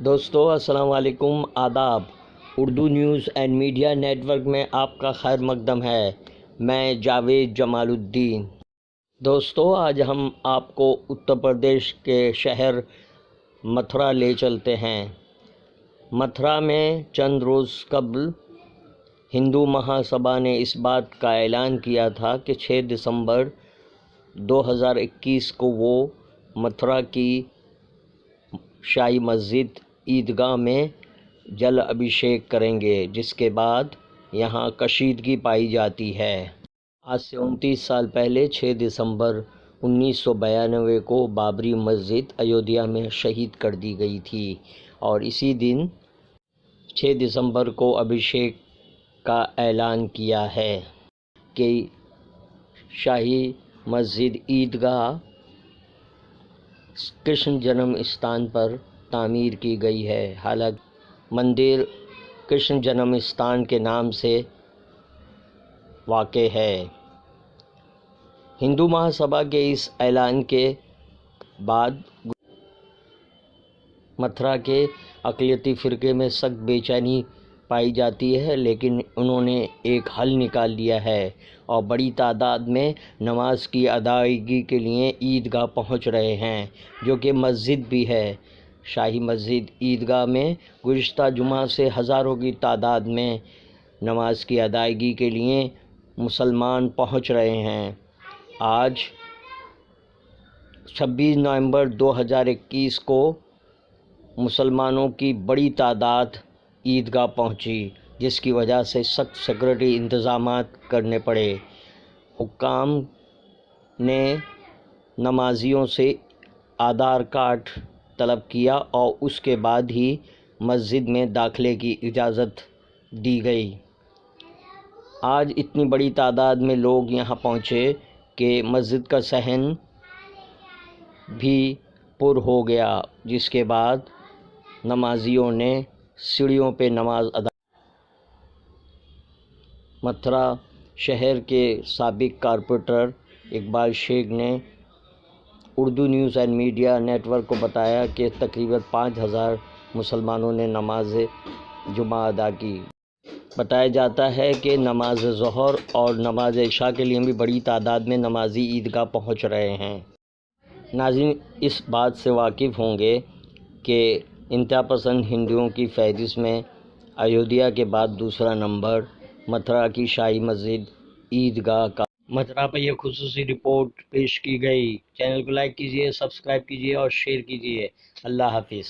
دوستو السلام علیکم، آداب۔ Urdu news and media network میں آپ کا خیر مقدم ہے۔ میں جاوید جمال الدین۔ دوستو آج ہم آپ کو اتر پردیش کے شہر متھرا لے چلتے ہیں۔ متھرا میں چند روز قبل ہندو مہا سبھا نے اس بات کا اعلان کیا تھا کہ 6 دسمبر 2021 کو وہ متھرا کی شاہی مسجد عیدگاہ میں جل ابھیشیک کریں گے، جس کے بعد یہاں کشیدگی پائی جاتی ہے۔ آج سے 29 سال پہلے 6 دسمبر 1992 کو بابری مسجد ایودھیا میں شہید کر دی گئی تھی، اور اسی دن 6 دسمبر کو ابھیشیک کا اعلان کیا ہے کہ شاہی مسجد عیدگاہ کرشن جنم استھان پر تعمیر کی گئی ہے۔ حالانکہ مندر کرشن جنم استھان کے نام سے واقع ہے۔ ہندو مہا سبھا کے اس اعلان کے بعد متھرا کے اقلیتی فرقے میں سخت بے چینی پائی جاتی ہے، لیکن انہوں نے ایک حل نکال لیا ہے اور بڑی تعداد میں نماز کی ادائیگی کے لیے عیدگاہ پہنچ رہے ہیں، جو کہ مسجد بھی ہے۔ شاہی مسجد عیدگاہ میں گزشتہ جمعہ سے ہزاروں کی تعداد میں نماز کی ادائیگی کے لیے مسلمان پہنچ رہے ہیں۔ آج 26 نومبر 2021 کو مسلمانوں کی بڑی تعداد عیدگاہ پہنچی، جس کی وجہ سے سخت سیکورٹی انتظامات کرنے پڑے۔ حکام نے نمازیوں سے آدھار کارڈ طلب کیا اور اس کے بعد ہی مسجد میں داخلے کی اجازت دی گئی۔ آج اتنی بڑی تعداد میں لوگ یہاں پہنچے کہ مسجد کا صحن بھی پر ہو گیا، جس کے بعد نمازیوں نے سیڑھیوں پہ نماز ادا کی۔ متھرا شہر کے سابق کارپوریٹر اقبال شیخ نے Urdu news and media network کو بتایا کہ تقریباً 5000 مسلمانوں نے نماز جمعہ ادا کی۔ بتایا جاتا ہے کہ نماز ظہر اور نماز عشاء کے لیے بھی بڑی تعداد میں نمازی عیدگاہ پہنچ رہے ہیں۔ ناظرین اس بات سے واقف ہوں گے کہ انتہا پسند ہندوؤں کی فہرست میں ایودھیا کے بعد دوسرا نمبر متھرا کی شاہی مسجد عیدگاہ کا۔ متھرا پر یہ خصوصی رپورٹ پیش کی گئی۔ چینل کو لائک کیجیے، سبسکرائب کیجیے اور شیئر کیجیے۔ اللہ حافظ۔